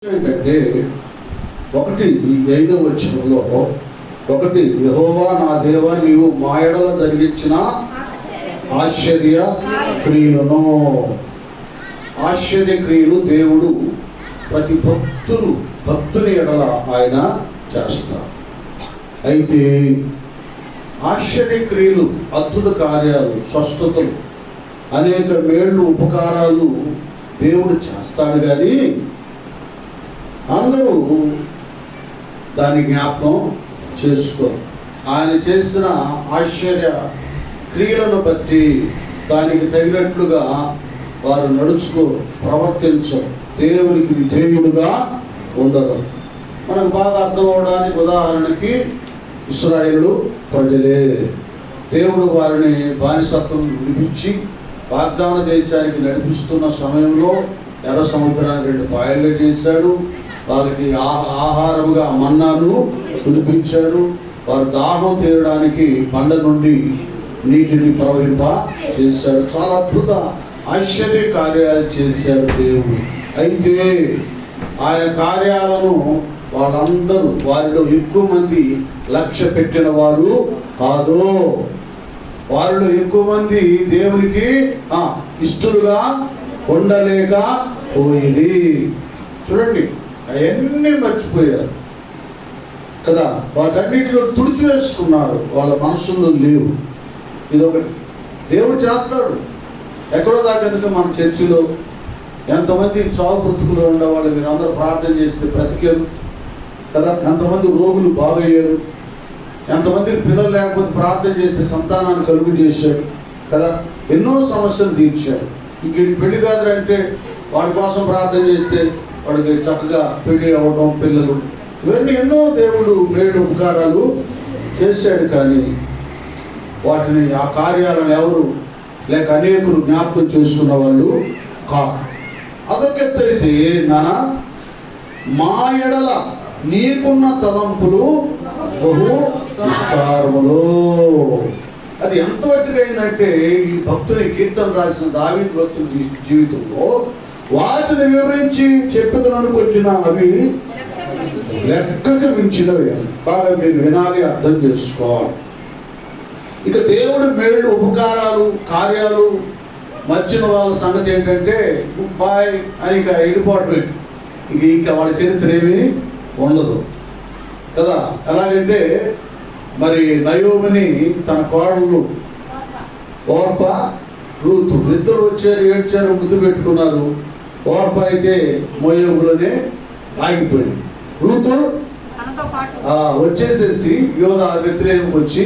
ఏంటంటే ఒకటి 5వ వచనంలో ఒకటి యెహోవా నా దేవా నీవు మా ఎడల జరిగించిన ఆశ్చర్య క్రియలను ఆశ్చర్య క్రియలు దేవుడు ప్రతి భక్తుని ఎడల ఆయన చేస్తారు. అయితే ఆశ్చర్య క్రియలు, అద్భుత కార్యాలు, స్వస్థతలు, అనేక మేళ్ళు, ఉపకారాలు దేవుడు చేస్తాడు. కానీ అందరూ దాన్ని జ్ఞాపకం చేసుకోరు. ఆయన చేసిన ఆశ్చర్య క్రియలను బట్టి దానికి తగినట్లుగా వారు ప్రవర్తించరు, దేవునికి విధేయుడుగా ఉండరు. మనకు బాగా అర్థం అవడానికి ఉదాహరణకి ఇశ్రాయేలు ప్రజలే. దేవుడు వారిని బానిసత్వం విడిపించి వాగ్దాన దేశానికి నడిపిస్తున్న సమయంలో ఎర్ర సముద్రాన్ని 2 పాయలుగా చేశాడు. వాళ్ళకి ఆహారముగా మన్నాను కురిపించాడు. వారు దాహం తీరడానికి బండ నుండి నీటిని ప్రవహింప చేశాడు. చాలా అద్భుత ఆశ్చర్య కార్యాలు చేశాడు దేవుడు. అయితే ఆయన కార్యాలను వాళ్ళందరూ, వారిలో ఎక్కువ మంది లక్ష్య పెట్టిన వారు కాదు. వారిలో ఎక్కువ మంది దేవునికి ఇష్టలుగా ఉండలేక పోయింది. చూడండి, అవన్నీ మర్చిపోయారు కదా, వాటన్నిటిలో తుడిచివేసుకున్నారు, వాళ్ళ మనసుల్లో లేవు. ఇది ఒకటి దేవుడు చేస్తాడు. ఎక్కడో దాకా మన చర్చిలో ఎంతమంది చావు బ్రతుకులో ఉండేవాళ్ళు మీరు అందరూ ప్రార్థన చేస్తే బ్రతికారు కదా, ఎంతమంది రోగులు బాగయ్యారు, ఎంతమందికి పిల్లలు లేకపోతే ప్రార్థన చేస్తే సంతానాన్ని కలుగు చేశాడు కదా, ఎన్నో సమస్యలు తీర్చాడు. ఇంకడికి పెళ్లి కాదంటే వాడి కోసం ప్రార్థన చేస్తే వాడికి చక్కగా పెళ్లి అవ్వడం, పిల్లలు, ఇవన్నీ ఎన్నో దేవుడు మేలు ఉపకారాలు చేశాడు. కానీ వాటిని, ఆ కార్యాలను ఎవరు లేక అనేకులు జ్ఞాపకం చేసుకున్న వాళ్ళు కాదు. అదొకెత్తైతే నానా మా ఎడల నీకున్న తలంపులు బహు విస్తారములు. అది ఎంతవరకు అయిందంటే ఈ భక్తుని కీర్తన రాసిన దావీదు భక్తుని జీవితంలో వాటిని వివరించి చెప్పేదని అనుకొచ్చిన అవి లెక్కకు మించినవి. బాగా మీరు వినాలి, అర్థం చేసుకోవాలి. ఇక దేవుడు మేళ్ళు, ఉపకారాలు, కార్యాలు మర్చిన వాళ్ళ సంగతి ఏంటంటే గుడ్ బాయ్ అని ఇక వెళ్ళిపోవటం. ఇంకా వాళ్ళ చరిత్ర ఏమీ ఉండదు కదా. ఎలాగంటే మరి నయోమిని తన కోడళ్ళు ఓర్ప, రూతు ఇద్దరు వచ్చారు, ఏడ్చారు, ముద్దు పెట్టుకున్నారు. ఓర్ప అయితే మోయోబులోనే ఆగిపోయింది. రూతు వచ్చేసేసి యోధా వ్యతిరేకం వచ్చి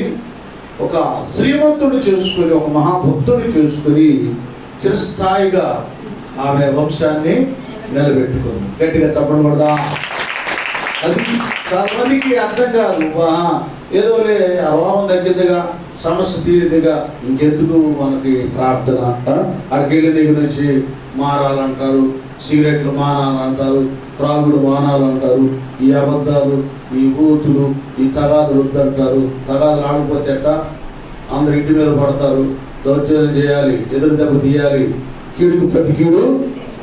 ఒక శ్రీమంతుడు చేసుకొని, ఒక మహాభక్తుని చేసుకొని చిరస్థాయిగా ఆమె వంశాన్ని నిలబెట్టుకుంది. గట్టిగా చెప్పడం కూడా అది చాలా మందికి అర్థం కాదు. ఏదోలే అభావం తగ్గిందిగా, సమస్య తీరిందిగా, ఇంకెందుకు మనకి ప్రార్థన. అడికెళ్ళి దగ్గర నుంచి మారాలంటారు, సిగరెట్లు మానాలంటారు, త్రాగుడు మానాలంటారు, ఈ అబద్ధాలు, ఈ బూతులు, ఈ తగాదులు వద్దంటారు. తగాదులు ఆడిపోతే అందరు ఇంటి మీద పడతారు, దౌర్జన్యం చేయాలి, ఎదురు దెబ్బ తీయాలి, కీడుకు ప్రతి కీడు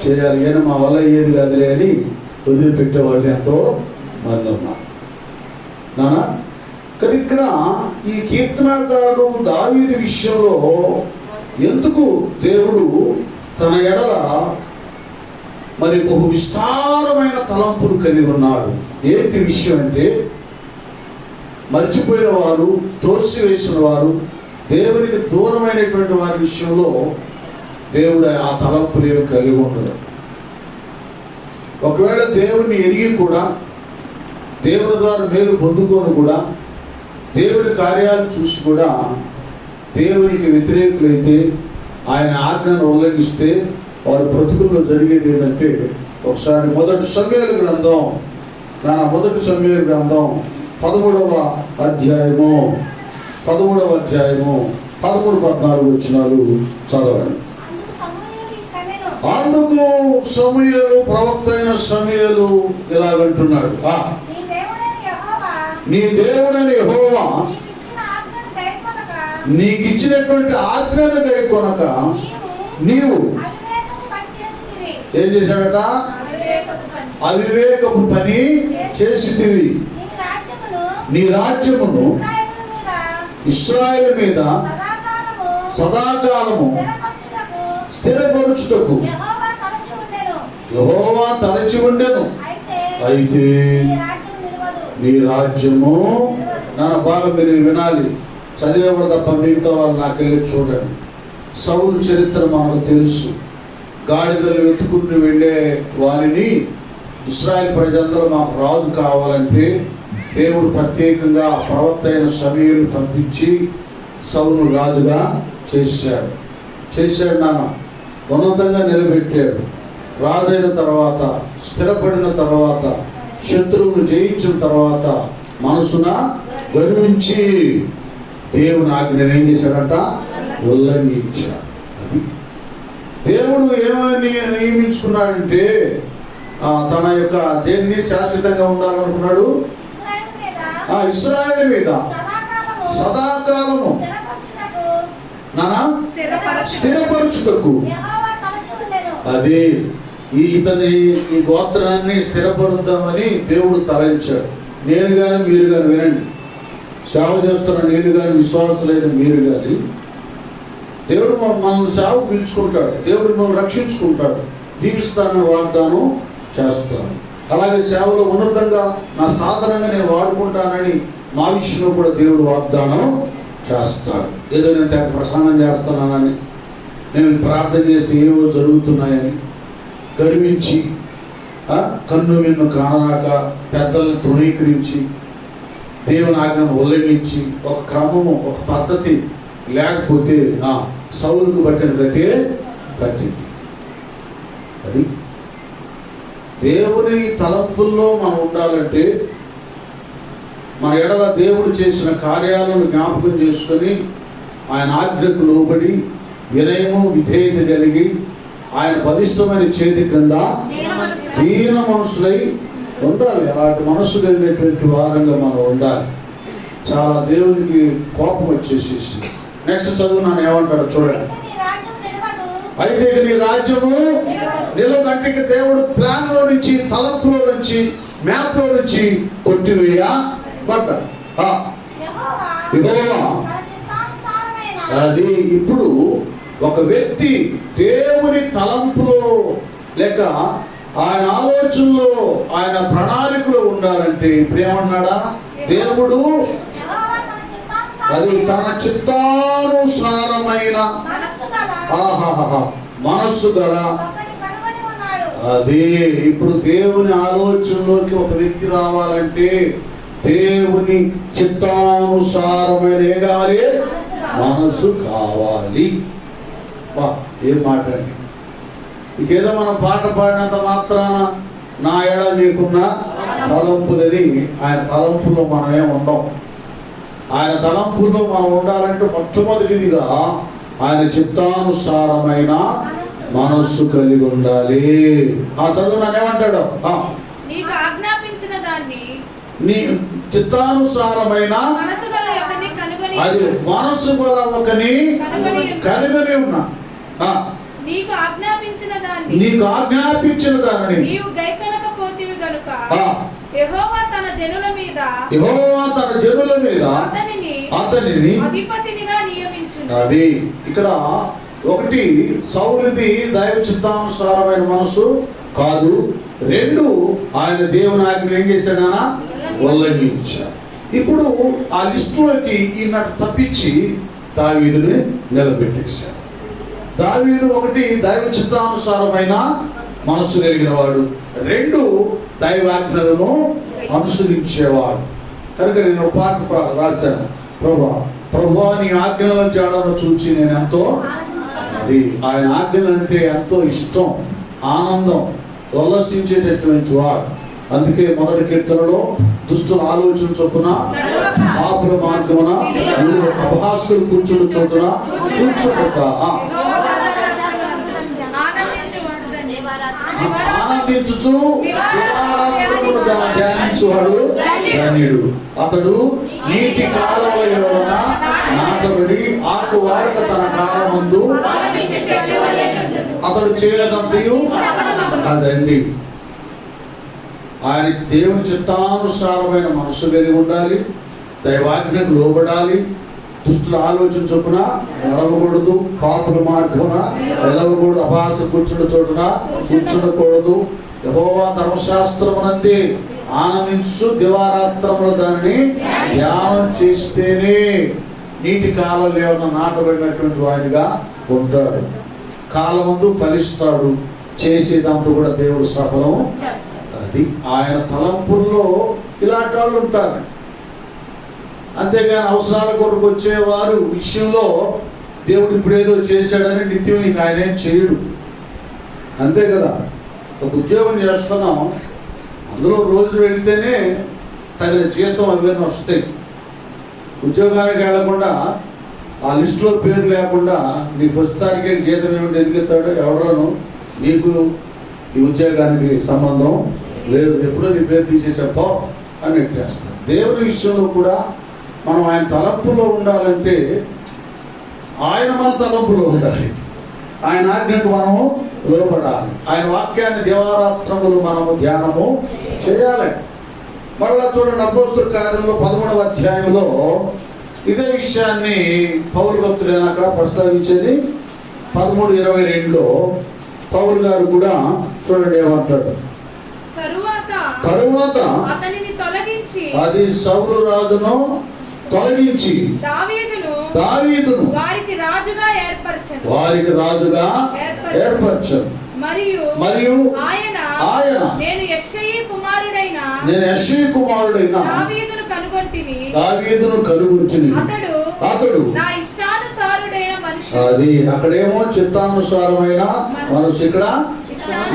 చేయాలి. ఏమైనా మా వల్ల ఏది కాదులే అని వదిలిపెట్టే వాళ్ళు ఎంతో మంది ఉన్నారు నానా. కానీ ఇక్కడ ఈ కీర్తనకారుడు దావీదు విషయంలో ఎందుకు దేవుడు తన ఎడల మరి బహు విస్తారమైన తలంపులు కలిగి ఉన్నాడు? ఏంటి విషయం అంటే, మర్చిపోయిన వారు, త్రోసివేసిన వారు, దేవునికి దూరమైనటువంటి వారి విషయంలో దేవుడు ఆ తలంపులు కలిగి ఉండడు. ఒకవేళ దేవుడిని ఎరిగి కూడా, దేవుని ద్వారా మేలు పొందుకొని కూడా, దేవుని కార్యాలు చూసి కూడా దేవునికి వ్యతిరేకులైతే, ఆయన ఆజ్ఞను ఉల్లంఘిస్తే వారి బ్రతుకుల్లో జరిగేది ఏంటంటే, ఒకసారి మొదటి సమూయేలు గ్రంథం 13వ అధ్యాయము 13-14 వచనాలు చదవండి. అందుకు సమూయేలు, ప్రవక్త అయిన సమూయేలు ఇలాగంటున్నాడు, నీ దేవుడైన యెహోవా నీకు ఇచ్చినటువంటి ఆజ్ఞను గైకొనక నీవు ఏం చేశాడట? అవివేకపు పని చేసితివి. నీ రాజ్యమును ఇశ్రాయేలు మీద సదాకాలము స్థిరపరచుటకు యెహోవా తలచి ఉండెను. అయితే నీ రాజ్యము నన్ను బాగా మీరు వినాలి, చదివేవాడు తప్ప మిగతా వాళ్ళు నాకెళ్ళి చూడండి. సౌలు చరిత్ర మనకు తెలుసు. గాడిదలు వెతుకుంటూ వెళ్ళే వారిని ఇశ్రాయేల్ ప్రజలందరూ మాకు రాజు కావాలంటే దేవుడు ప్రత్యేకంగా ప్రవక్త అయిన సమూయేలును పంపించి సౌలు రాజుగా చేశాడు నాన్న. ఉన్నతంగా నిలబెట్టాడు. రాజైన తర్వాత, స్థిరపడిన తర్వాత, శత్రువును జయించిన తర్వాత మనసున గర్వించి దేవుని ఆజ్ఞను ఏం చేశాడంట? ఉల్లంఘించాడు. అది దేవుడు ఏమని నియమించుకున్నాడంటే తన యొక్క దేన్ని శాశ్వతంగా ఉండాలనుకున్నాడు? ఇశ్రాయేలు మీద సదాకాలము స్థిరపరచుటకు. అది ఈ గోత్రాన్ని స్థిరపరుద్దామని దేవుడు తలంచాడు. నేను కానీ మీరు కానీ వినండి, సేవ చేస్తున్న నేను కానీ విశ్వాసులైన మీరు కానీ, దేవుడు మనల్ని సేవ పిలుచుకుంటాడు. దేవుడు మనల్ని రక్షించుకుంటాడు. దీవిస్తానని వాగ్దానం చేస్తాను. అలాగే సేవలో ఉన్నతంగా నా సాధనంగా నేను వాడుకుంటానని మా విషయంలో కూడా దేవుడు వాగ్దానం చేస్తాడు. ఏదో నేను ప్రసంగం చేస్తున్నానని, నేను ప్రార్థన చేస్తే ఏవో జరుగుతున్నాయని గర్వించి, కన్ను మిన్ను కానరాక పెద్దలను తృణీకరించి, దేవుని ఆజ్ఞను ఉల్లంఘించి, ఒక క్రమము ఒక పద్ధతి లేకపోతే సౌలుకు పట్టిన గతే పట్టింది. అది దేవుని తలంపుల్లో మనం ఉండాలంటే మన ఎడల దేవుడు చేసిన కార్యాలను జ్ఞాపకం చేసుకొని ఆయన ఆజ్ఞకు లోబడి వినయము విధేయత కలిగి ఆయన బలిష్టమైన చేతి క్రింద దీన మనసులై ఉండాలి. అలాంటి మనసు కలిగినటువంటి వారంగా మనం ఉండాలి. చాలా దేవునికి కోపం వచ్చేసేసి నెక్స్ట్ చదువు నన్ను ఏమంటాడు చూడండి. అయితే నీ రాజ్యము నిలదంటే దేవుడు ప్లాన్ లో నుంచి, తలంపులో నుంచి, మ్యాప్ లో నుంచి కొట్టివేయబడ్డ. అది ఇప్పుడు ఒక వ్యక్తి దేవుని తలంపులో లేక ఆయన ఆలోచనలో ఆయన ప్రణాళికలో ఉండాలంటే ఇప్పుడు ఏమన్నాడా? దేవుడు అది తన చిత్తానుసారమైన మనస్సు గల. అదే ఇప్పుడు దేవుని ఆలోచనలోకి ఒక వ్యక్తి రావాలంటే దేవుని చిత్తానుసారమైన ఏం కావాలి? మనసు కావాలి. ఏం మాట్లాడి ఇంకేదో మనం పాట పాడినంత మాత్రాన నా ఎడ నీకున్న తలంపులని, ఆయన తలంపులో మనమే ఉండం. ఆయన తలంపుల్లో మనం ఉండాలంటే మొట్టమొదటిదిగా ఆయన చిత్తానుసారమైన మనస్సు కలిగి ఉండాలి. ఆ చదువు నన్ను ఏమంటాడు? నీ చిత్తానుసారమైన అది మనస్సు గల ఒకని కనుగొని ఉన్నా. నీకు ఆజ్ఞాపించిన దానిని నీవు గైకొనకపోతివి గనుక యెహోవా తన జనుల మీద అతనిని అధిపతినిగా నియమించును. అది ఇక్కడ ఒకటి సౌలుది దైవ చిత్తానుసారమైన మనసు కాదు. రెండు, ఆయన దేవుని ఆజ్ఞ ఏం చేశాడనా? ఉల్లంఘించాడు. ఇప్పుడు ఆ లిస్టులోకి ఈయన తప్పించి దావీదుని నిలబెట్టేశాడు. దావీదు ఒకటి దైవ చిత్తానుసారమైన మనస్సు కలిగిన వాడు, రెండు దైవాజ్ఞలను అనుసరించేవాడు. కనుక నేను పాట రాశాను, ప్రభువా నీ ఆజ్ఞల జాడను చూచి నేను ఎంతో, అది ఆయన ఆజ్ఞలు అంటే ఎంతో ఇష్టం, ఆనందం, ఉల్లసించేటటువంటి వాడు. అందుకే మొదటి కీర్తనలో దుష్టుల ఆలోచన చొప్పున పాపుల మార్గమున అపహాసులు కూర్చుని చోటున కూర్చోక ఆనందించుచు ధ్యానించువాడు ధన్యుడు. అతడు నీటి కాలవలోన నాటబడి ఆకు వాడక తన కాలమందు అతడు చేయదంతయు అదండి. ఆయన దేవుని చిత్తానుసారమైన మనసు కలిగి ఉండాలి, దైవాజ్ఞకు లోబడాలి, దుష్టుల ఆలోచన చొప్పున నడవకూడదు, పాపుల మార్గమున వెళ్ళకూడదు, అభాస కూర్చున్న చోటున కూర్చుండకూడదు. యెహోవా ధర్మశాస్త్రమునందే ఆనందించు దివారాత్రములు దాన్ని ధ్యానం చేస్తేనే నీటి కాలంలో నాటబడినటువంటి వాడిగా ఉంటాడు, కాలమందు ఫలిస్తాడు, చేసేదంతా కూడా దేవుడు సఫలం. అది ఆయన తలంపుల్లో ఇలాంటి వాళ్ళు ఉంటారు. అంతేగాని అవసరాల కొరకు వచ్చేవారు విషయంలో దేవుడు ఇప్పుడేదో చేశాడని నిత్యం ఇంక ఆయన ఏం చేయడు. అంతే కదా, ఒక ఉద్యోగం చేస్తున్నాం, అందులో రోజు వెళితేనే తగిన జీతం అవన్నీ వస్తాయి. ఉద్యోగానికి వెళ్లకుండా ఆ లిస్టులో పేరు లేకుండా నీ పుస్తకానికి జీతం ఏమిటి ఎదుగుతాడో ఎవడను, నీకు ఈ ఉద్యోగానికి సంబంధం లేదు, ఎప్పుడో నీ పేరు తీసేసప్పో అని నెట్టేస్తాడు. దేవుని విషయంలో కూడా మనం ఆయన తలంపులో ఉండాలంటే ఆయన మన తలంపులో ఉండాలి, ఆయన ఆజ్ఞకు మనము లోపడాలి, ఆయన వాక్యాన్ని దివారాత్రములు మనము ధ్యానము చేయాలి. మరలా చూడండి, అపోస్తలుల కార్యంలో 11వ అధ్యాయంలో ఇదే విషయాన్ని పౌలు భక్తుడైన అక్కడ ప్రస్తావించేది. 13:22లో పౌలు గారు కూడా చూడండి ఏమంటాడు. తరువాత అతనిని తొలగించి, అది సౌలు రాజును తొలగించి దావీదును వారికి రాజుగా ఏర్పరచను. మరియు ఆయన నేను యెష్షయి కుమారుడైన దావీదును కనుగొంటిని. అతడు నా ఇష్టానుసారుడైన మనుషుడు. అది అక్కడేమో చిత్తానుసారమైన మనసు, ఇక్కడ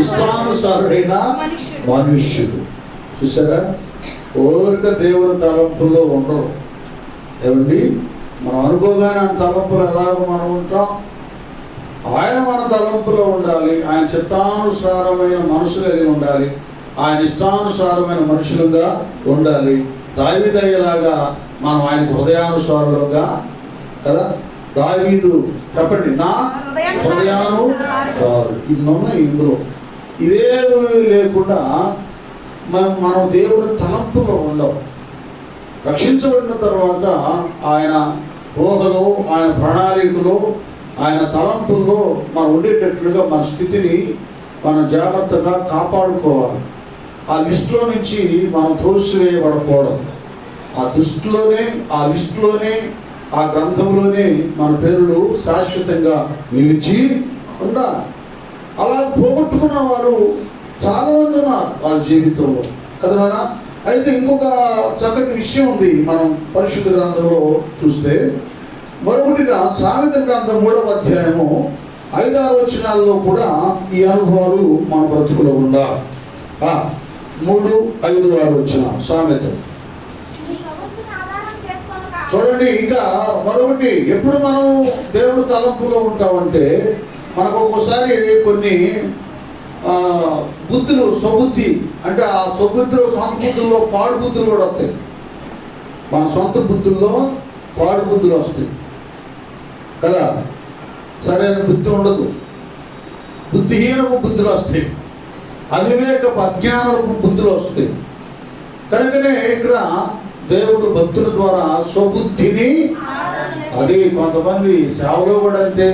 ఇష్టానుసారుడైన మనుష్యుడు. చూసారా, కోరిక దేవుని తలంపుల్లో ఉండరు. ఏమండి, మనం అనుకోగానే ఆయన తలంపులు ఎలాగో మనం ఉంటాం, ఆయన మన తలంపులో ఉండాలి, ఆయన చిత్తానుసారమైన మనసు కలిగి ఉండాలి, ఆయన ఇష్టానుసారమైన మనుషులుగా ఉండాలి. దావీదయ్యలాగా మనం ఆయన హృదయానుసారులుగా కదా. దావీదు చెప్పండి, నా హృదయానుసారు. ఇన్నున్నాయి ఇందులో, ఇవేవి లేకుండా మనం దేవుడి తలంపులో ఉండవు. రక్షించబడిన తర్వాత ఆయన ఊహలో, ఆయన ప్రణాళికలో, ఆయన తలంపుల్లో మనం ఉండేటట్లుగా మన స్థితిని మనం జాగ్రత్తగా కాపాడుకోవాలి. ఆ లిస్టులో నుంచి మనం తోసివేయబడకూడదు. ఆ లిస్టులోనే ఆ గ్రంథంలోనే మన పేర్లు శాశ్వతంగా నిలిచి ఉండాలి. అలా పోగొట్టుకున్న వారు చాలా మంది ఉన్నారు వాళ్ళ జీవితంలో కదా. అయితే ఇంకొక చక్కటి విషయం ఉంది, మనం పరిశుద్ధ గ్రంథంలో చూస్తే. మరొకటిగా సామెతల గ్రంథం 3వ అధ్యాయము 5-6 వచనాల్లో కూడా ఈ అనుభవాలు మన బ్రతుకులో ఉండాలి. 3, 5, 6 వచనాలు సామెతలు చూడండి. ఇంకా మరొకటి, ఎప్పుడు మనం దేవుడు తలంపులో ఉంటామంటే మనకు ఒక్కోసారి కొన్ని బుద్ధులు, స్వబుద్ధి అంటే ఆ స్వబుద్ధిలో, సొంత బుద్ధుల్లో పాడు బుద్ధులు కూడా వస్తాయి. మన సొంత బుద్ధుల్లో పాడు బుద్ధులు వస్తాయి కదా. సరైన బుద్ధి ఉండదు, బుద్ధిహీనపు బుద్ధులు వస్తాయి, అవివేకపు అజ్ఞానపు బుద్ధులు వస్తాయి. కనుకనే ఇక్కడ దేవుడు భక్తుల ద్వారా స్వబుద్ధిని, అది కొంతమంది సేవలో కూడా అంతే,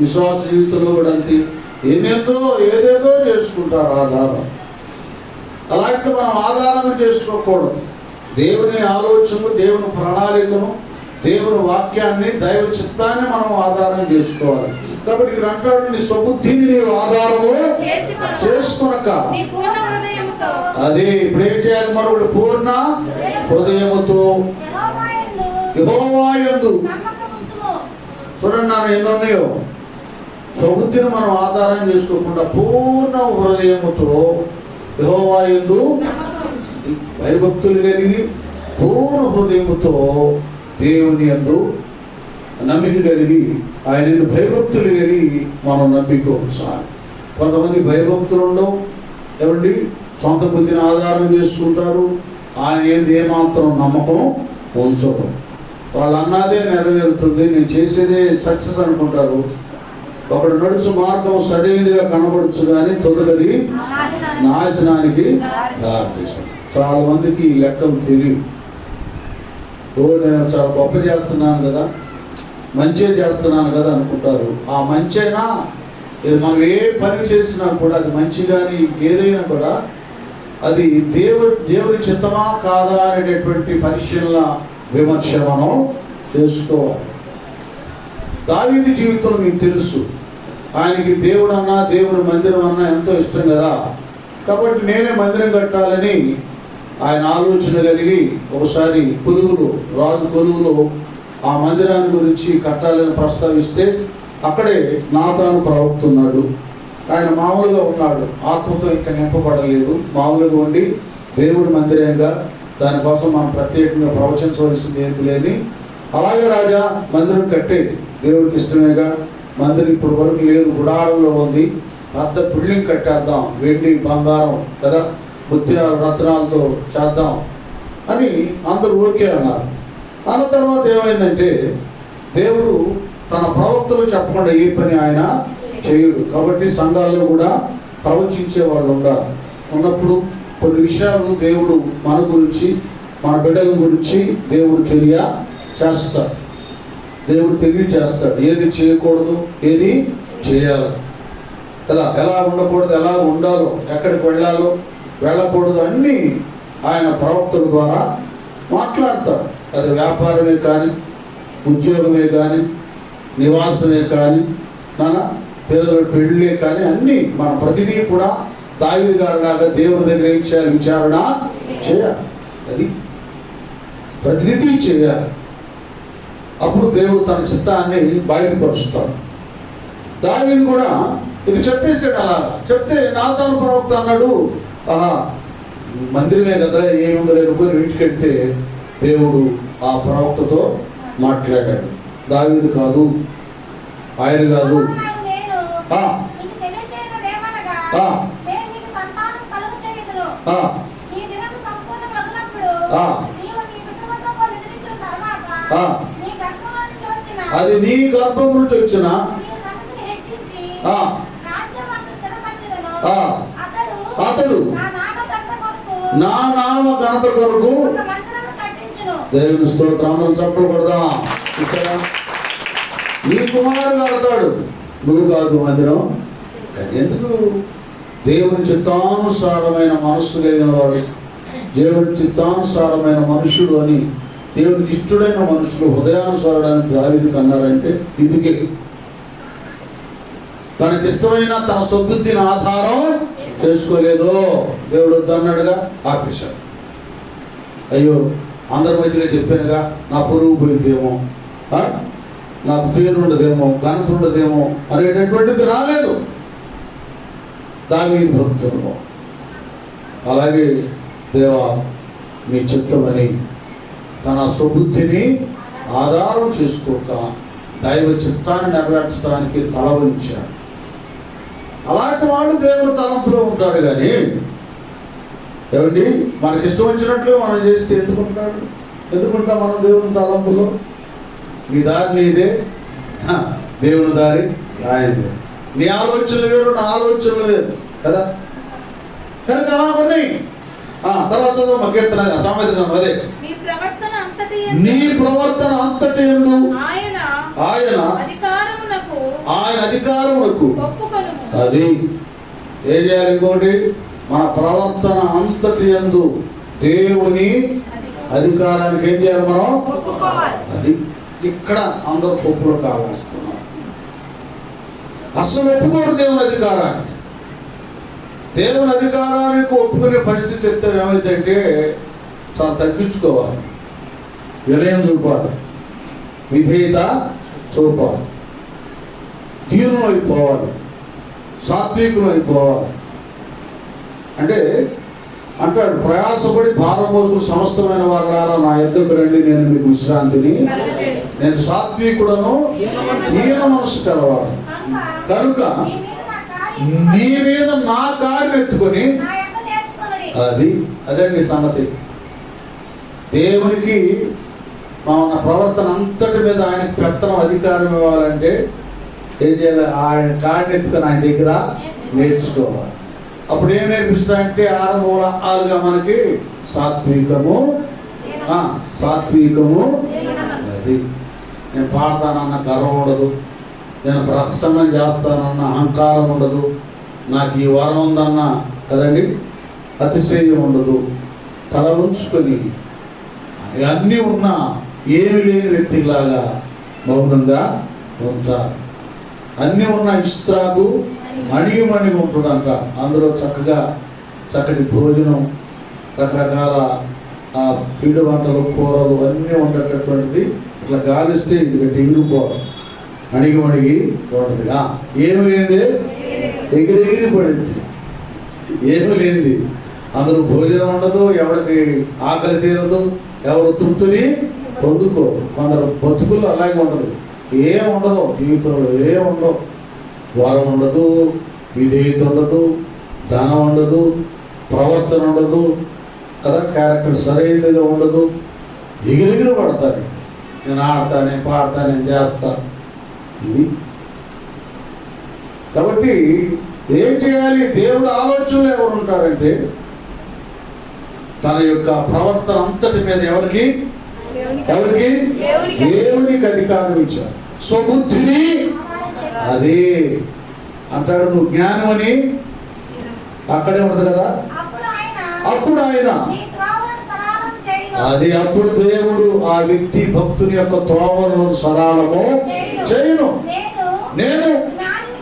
విశ్వాస జీవితంలో కూడా అంతే, ఏదేదో చేసుకుంటారు ఆధారం. అలాంటి మనం ఆధారం చేసుకోకూడదు. దేవుని ఆలోచనను, దేవుని ప్రణాళికను, దేవుని వాక్యాన్ని, దైవ చిత్తాన్ని మనం ఆధారం చేసుకోవాలి. కాబట్టి ఇక్కడ అంటాడు, నీ స్వబుద్ధిని నీవు ఆధారము చేసుకొనక. అదే ఇప్పుడు ఏం చేయాలి, మరొకటి పూర్ణ హృదయముతో యెహోవా యందు. చూడండి నాన్న ఎన్ని ఉన్నాయో. స్వబుద్ధిని మనం ఆధారం చేసుకోకుండా పూర్ణ హృదయముతో యెహోవా యందు భయభక్తులు కలిగి పూర్ణ హృదయముతో దేవుని యందు నమ్మిక కలిగి ఆయన యందు భయభక్తులు కలిగి మనం నమ్మిక ఉంచాలి. కొంతమంది భయభక్తులు ఉండవు, ఏమండి, సొంత బుద్ధిని ఆధారం చేసుకుంటారు, ఆయన యందు ఏమాత్రం నమ్మకం ఉంచరు. వాళ్ళు అన్నదే నెరవేరుతుంది, నేను చేసేదే సక్సెస్ అనుకుంటారు. ఒకడు నడుచు మార్గం సరైనదిగా కనబడుచు కానీ తొదగది నాశనానికి దారితీస్తుంది. చాలా మందికి ఈ లెక్కలు తెలియదు. నేను చాలా గొప్ప చేస్తున్నాను కదా, మంచి చేస్తున్నాను కదా అనుకుంటారు. ఆ మంచైనా ఇది మనం ఏ పని చేసినా కూడా అది మంచి కానీ ఏదైనా కూడా అది దేవుని చిత్తమా కాదా అనేటటువంటి పరిశీలన విమర్శ మనం చేసుకోవాలి. దావీదు జీవితంలో మీకు తెలుసు, ఆయనకి దేవుడు అన్నా దేవుని మందిరం అన్నా ఎంతో ఇష్టం కదా. కాబట్టి నేనే మందిరం కట్టాలని ఆయన ఆలోచన కలిగి ఒకసారి రాజు కొలువులో ఆ మందిరాన్ని గురించి కట్టాలని ప్రస్తావిస్తే అక్కడే నాతాను ప్రవక్తున్నాడు. ఆయన మామూలుగా ఉన్నాడు, ఆత్మతో ఇంకా నింపబడలేదు. మామూలుగా ఉండి దేవుడి మందిరంగా దానికోసం మనం ప్రత్యేకంగా ప్రవచించవలసింది ఏంటి లేని, అలాగే రాజా మందిరం కట్టే దేవుడికి ఇష్టమేగా, మందిరం ఇప్పుడు వరకు లేదు, గుడారంలో ఉంది, పెద్ద బిల్డింగ్ కట్టేద్దాం, వెండి బంగారం కదా ముత్యాలు రత్నాలతో చేద్దాం అని అందరూ ఓకే అన్నారు. అన్న తర్వాత ఏమైందంటే దేవుడు తన ప్రవక్తలు చెప్పకుండా ఏ పని ఆయన చేయడు. కాబట్టి సంఘాల్లో కూడా ప్రవచించే వాళ్ళు ఉన్నప్పుడు కొన్ని విషయాలు దేవుడు మన గురించి మన బిడ్డల గురించి దేవుడు తెలియచేస్తాడు. ఏది చేయకూడదు, ఏది చేయాలి కదా, ఎలా ఉండకూడదు, ఎలా ఉండాలో, ఎక్కడికి వెళ్ళాలో వెళ్ళకూడదు అన్నీ ఆయన ప్రవక్తల ద్వారా మాట్లాడతాడు. అది వ్యాపారమే కానీ, ఉద్యోగమే కానీ, నివాసమే కానీ, పిల్లల పెళ్ళే కానీ అన్నీ మన ప్రతిదీ కూడా దావీదు గారు లాగా దేవుడి దగ్గర ఏం చేయాలి, విచారణ చేయాలి. అది ప్రతిదీ చేయాలి. అప్పుడు దేవుడు తన చిత్తాన్ని బయటపరుస్తాడు. దావీదు కూడా ఇక చెప్పేసాడు. అలా చెప్తే నాతాను ప్రవక్త అన్నాడు, మందిరమే కదా ఏముందో అనుకొని ఇంటికి వెళ్తే దేవుడు ఆ ప్రవక్తతో మాట్లాడాడు. దావీదు కాదు, ఆయన కాదు, అది నీ గర్భం నుంచి వచ్చిన అతడు నా నామ ఘనత కొరకు దేవుని స్తోత్రం చెప్పకూడదా? నీ కుమారుడు కడతాడు, నువ్వు కాదు మందిరం. ఎందుకు? దేవుని చిత్తానుసారమైన మనస్సు కలిగిన వాడు, దేవుని చిత్తానుసారమైన మనుషుడు అని, దేవునికి ఇష్టడైన మనుషులు హృదయానుసారుడని దావీదుకు అన్నారంటే ఇందుకే. తనకిష్టమైన తన స్వబుద్ధిని ఆధారం చేసుకోలేదో దేవుడు వద్దన్నాడుగా, ఆపేశాడు. అయ్యో అందరి మధ్యలో చెప్పానుగా, నా పొరుగు పోయిద్దేమో, నాకు పేరు ఉండదేమో, ఘనత ఉండదేమో అనేటటువంటిది రాలేదు దావీదు భక్తుడు. అలాగే దేవా మీ చిత్తమని తన స్వబుద్ధిని ఆధారం చేసుకోక దైవ చిత్తాన్ని నెరవేర్చడానికి తల వంచాడు. అలాంటి వాడు దేవుడు తలంపులో ఉంటాడు. కానీ ఏమండి, మనకి ఇష్టం వచ్చినట్లుగా మనం చేస్తే ఎందుకుంటాం మనం దేవుని తలంపులో? నీ దారి నీదే, దేవుని దారి ఆయనదే. నీ ఆలోచనలు వేరు, నా ఆలోచనలు వేరు కదా. కనుక అలా ఉన్నాయి. తర్వాత చదువు మా కీర్తన సామెత అదే, నీ ప్రవర్తన అంతటి యందు ఆయన అధికారమునకు అది ఏం చేయాలి? ఇంకోటి, మన ప్రవర్తన అంతటి యందు దేవుని అధికారానికి ఏం చేయాలి మనం? అది ఇక్కడ అందరూ పప్పులో కావాల్స్తున్నారు. అసలు ఒప్పుకోరు దేవుని అధికారానికి. దేవుని అధికారానికి ఒప్పుకునే పరిస్థితి ఎత్తే ఏమైందంటే చాలా తగ్గించుకోవాలి, వినయం చూపాలి, విధేయత చూపాలి, దీనులు అయిపోవాలి, సాత్వికులు అయిపోవాలి. అంటే అంటాడు, ప్రయాసపడి భారం మోసుకు సమస్తమైన వారులారా నా యొద్దకు రండి, నేను మీకు విశ్రాంతిని. నేను సాత్వికుడను, దీన మనసు కలవాడు కనుక నీ మీద నా కార్యం ఎత్తుకొని అదండి సంగతి. దేవునికి మన ప్రవర్తన అంతటి మీద ఆయనకి పెత్తనం అధికారం ఇవ్వాలంటే ఏం చేయాలి? ఆయన కాడిని ఎత్తుకొని ఆయన దగ్గర నేర్చుకోవాలి. అప్పుడు ఏం నేర్పిస్తాయంటే ఆరుగా మనకి సాత్వికము, సాత్వికము. అది నేను పాడతానన్న గర్వం ఉండదు, నేను ప్రసంగం చేస్తానన్న అహంకారం ఉండదు, నాకు ఈ వరం ఉందన్న కదండి అతిశయం ఉండదు. తల ఉంచుకొని అన్నీ ఉన్నా ఏమి లేని వ్యక్తిలాగా మౌనంగా ఉంటారు. అన్నీ ఉన్న ఇష్టాకు మణిగి ఉంటుందంట. అందులో చక్కటి భోజనం, రకరకాల పిండి వంటలు, కూరలు అన్నీ ఉండేటటువంటిది. ఇట్లా గాలిస్తే ఇది ఎగిరిపోవాలి, మణిగి ఉంటుంది. ఏమి లేదే ఎగిరి పడింది, ఏమి లేనిది. అందులో భోజనం ఉండదు, ఎవరికి ఆకలి తీరదు, ఎవరు తృప్తిని పొందుకో. కొందరు బతుకుల్లో అలాగే ఉండదు, ఏం ఉండదు జీవితంలో, ఏం ఉండవు. వరం ఉండదు, విధేయత ఉండదు, ధనం ఉండదు, ప్రవర్తన ఉండదు కదా, క్యారెక్టర్ సరైనదిగా ఉండదు. ఎగిరి పడతాను, నేను ఆడతా, నేను పాడతా, నేను చేస్తా. ఇది కాబట్టి ఏం చేయాలి? దేవుడు ఆలోచనలు ఎవరు ఉంటారంటే తన యొక్క ప్రవర్తన అంతటి మీద ఎవరికి దేవునికి అధికారం ఇచ్చారు. స్వబుద్ధిని అదే అంటాడు. నువ్వు జ్ఞానం అని అక్కడే ఉండదు కదా. అప్పుడు ఆయన అది అప్పుడు దేవుడు ఆ వ్యక్తి భక్తుని యొక్క త్రోవలను సరళము చేయను. నేను జ్ఞానిని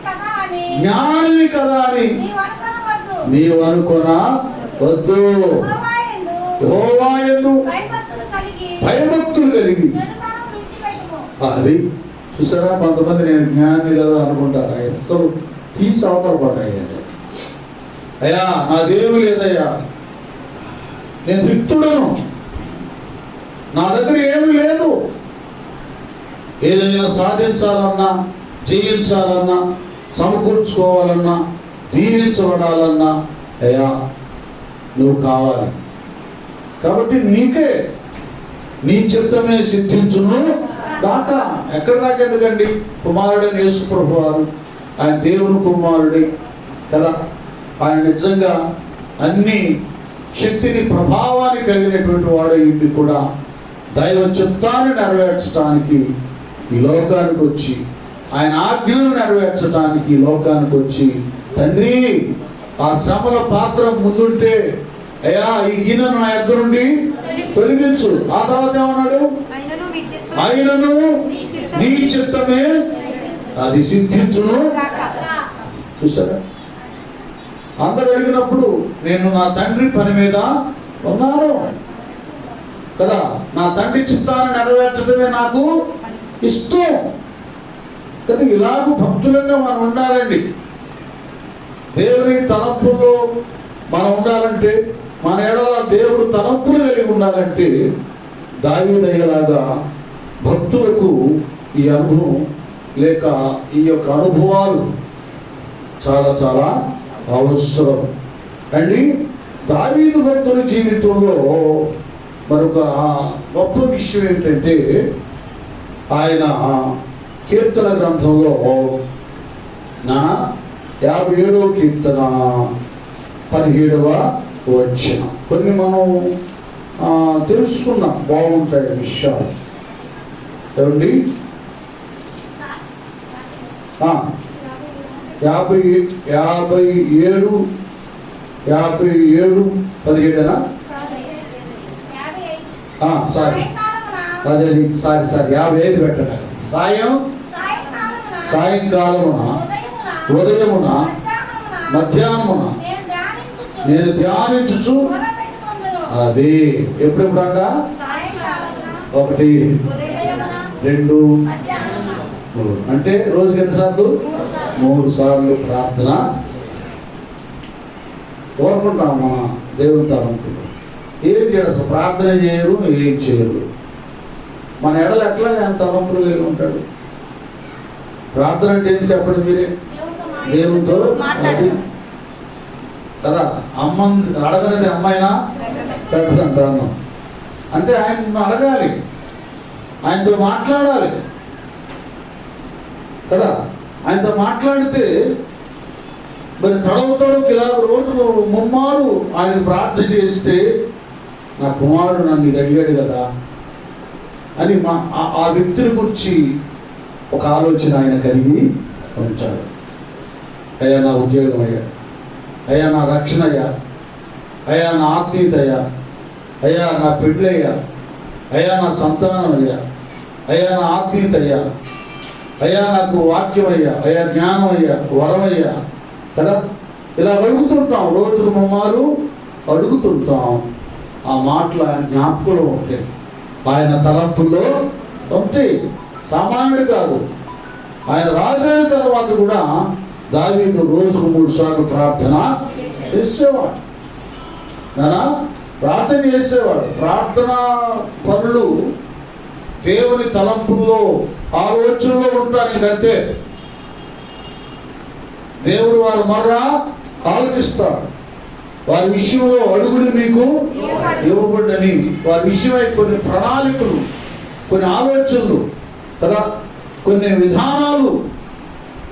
కదా అని నీవు అనుకొన వద్దు. యెహోవా యందు భయభక్తులు కలిగి. అది చూసారా, కొంతమంది నేను జ్ఞాని కదా అనుకుంటారు. అసలు తీసి అవతల పడాయి. అయ్యా నా దేవుడు లేదయ్యా, నేను రిక్తుడను, నా దగ్గర ఏమీ లేదు. ఏదైనా సాధించాలన్నా, జయించాలన్నా, సమకూర్చుకోవాలన్నా, దీవించబడాలన్నా అయ్యా నువ్వు కావాలి. కాబట్టి నీకే నీ చిత్తమే సిద్ధించును దాకా. ఎక్కడి దాకా ఎందుకండి? కుమారుడైన యేసు ప్రభు వారు ఆయన దేవుని కుమారుడి కదా. ఆయన నిజంగా అన్ని శక్తిని, ప్రభావాన్ని కలిగినటువంటి వాడు. ఇంటి కూడా దైవ చిత్తాన్ని నెరవేర్చడానికి ఈ లోకానికి వచ్చి, ఆయన ఆజ్ఞను నెరవేర్చడానికి ఈ లోకానికి వచ్చి, తండ్రి ఆ శ్రమల పాత్ర ముందుంటే అయ్యా ఈ గిన్నెను నా ఎద్దు నుండి తొలగించు. ఆ తర్వాత ఏమన్నాడు? ఆయనను నీ చిత్తమే అది సిద్ధించును. చూసారా, అందరు అడిగినప్పుడు నేను నా తండ్రి పని మీద ఉన్నాను కదా, నా తండ్రి చిత్తాన్ని నెరవేర్చడమే నాకు ఇష్టం కదా. ఇలాగూ భక్తులంగా మనం ఉండాలండి. దేవుని తలంపుల్లో మనం ఉండాలంటే, మన ఎడల దేవుడు తలంపులు కలిగి ఉండాలంటే దావీదయ్యలాగా భక్తులకు ఈ అనుభవం లేక ఈ యొక్క అనుభవాలు చాలా చాలా అవసరం అండి. దావీదు భక్తుల జీవితంలో మరొక గొప్ప విషయం ఏంటంటే, ఆయన కీర్తన గ్రంథంలో 57వ కీర్తన 17వ వచనం కొన్ని మనం తెలుసుకున్నాం, బాగుంటాయి విషయాలు. ఏమండి 57:17 సారీ 55 పెట్టండి. సాయంకాలమున ఉదయమున మధ్యాహ్నమున నేను ధ్యానించుచు. అది ఎప్పుడంట? 1, 2, 3 అంటే రోజుకి ఎన్నిసార్లు? 3 సార్లు ప్రార్థన కోరుకుంటాం మన దేవుని తలంపులు. ఏం చేయడు అసలు, ప్రార్థన చేయరు, ఏం చేయరు. మన ఎడలు ఎట్లా ఆయన తలంపులు కలిగి ఉంటాడు? ప్రార్థన అంటే ఏంటి చెప్పండి మీరే? దేవునితో అది కదా. అమ్మ అడగనేది అమ్మాయినా పెట్టదంట అన్నం అంటే ఆయన అడగాలి, ఆయనతో మాట్లాడాలి కదా. ఆయనతో మాట్లాడితే మరి తడవు ఇలా రోజుకు ముమ్మారు ఆయన ప్రార్థన చేస్తే నా కుమారుడు నన్ను ఇది అడిగాడు కదా అని ఆ వ్యక్తిని గురించి ఒక ఆలోచన ఆయన కలిగి ఉంచాడు. అయ్యా నా ఉద్యోగం అయ్యా, అయ్యా నా రక్షణ అయ్యా, అయ్యా నా ఆత్మీయత అయ్యా, అయ్యా నా పెళ్ళయ్యా, అయ్యా నా సంతానం అయ్యా, అయ్యా నా ఆత్మీయత అయ్యా, అయ్యా నాకు వాక్యం అయ్యా, అయ్యా జ్ఞానం అయ్యా, వరం అయ్యా కదా. ఇలా అడుగుతుంటాం, రోజుకు మమ్మారు అడుగుతుంటాం. ఆ మాటలు ఆయన జ్ఞాపకులు ఉంటాయి, ఆయన తలంపుల్లో ఉంటాయి. సామాన్యుడు కాదు. ఆయన రాజు అయిన తర్వాత కూడా దావీదు రోజుకు 3 సార్లు ప్రార్థన చేసేవాడు. ప్రార్థన చేసేవాడు. ప్రార్థనా పనులు దేవుని తలంపుల్లో ఆలోచనలో ఉంటానికి అంతే. దేవుడు వారి మొర్ర ఆలకిస్తాడు. వారి విషయంలో అడుగులు మీకు ఇవ్వబడ్డని, వారి విషయమై కొన్ని ప్రణాళికలు, కొన్ని ఆలోచనలు కదా, కొన్ని విధానాలు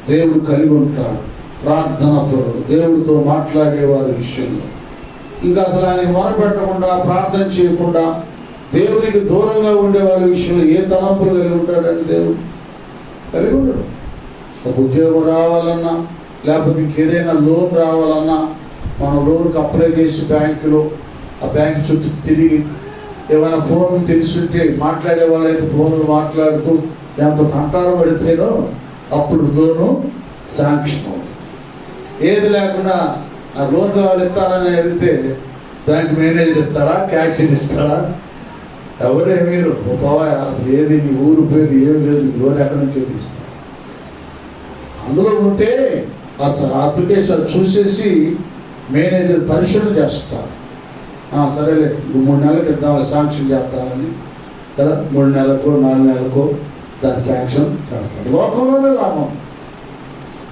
దేవుడు కలిగి ఉంటాడు. ప్రార్థన పరుడు, దేవుడితో మాట్లాడే వారి విషయంలో. ఇంకా అసలు ఆయన మొరపెట్టకుండా, ప్రార్థన చేయకుండా దేవునికి దూరంగా ఉండే వాళ్ళ విషయంలో ఏ తలంపులు కలిగి ఉంటాడంటే దేవుడు కలిగి ఉండడు. ఒక ఉద్యోగం రావాలన్నా, లేకపోతే ఇంకేదైనా లోన్ రావాలన్నా, మనం లోన్కి అప్లై చేసి బ్యాంకులో ఆ బ్యాంక్ చుట్టూ తిరిగి ఏమైనా ఫోన్లు తెలుసుంటే మాట్లాడే వాళ్ళైతే ఫోన్లు మాట్లాడుతూ ఎంతో కంటారం పడితేనో అప్పుడు లోను శాంక్షన్ అవుతుంది. ఏది లేకుండా ఆ లోన్ కావాలి ఇస్తారని అడిగితే బ్యాంక్ మేనేజర్ ఇస్తాడా, క్యాషియర్ ఇస్తాడా? ఎవరే మీరు అసలు ఏది మీ ఊరు పేరు ఏం లేదు, లోన్ ఎక్కడి నుంచో తీస్తారు. అందులో ఉంటే అసలు అప్లికేషన్ చూసేసి మేనేజర్ పరిశీలన చేస్తారు. సరేలే 3 నెలలకు ఇద్దామని శాంక్షన్ చేస్తామని కదా, 3 నెలలకో 4 నెలలకో దాన్ని శాంక్షన్ చేస్తారు. లోకంలోనే లాభం.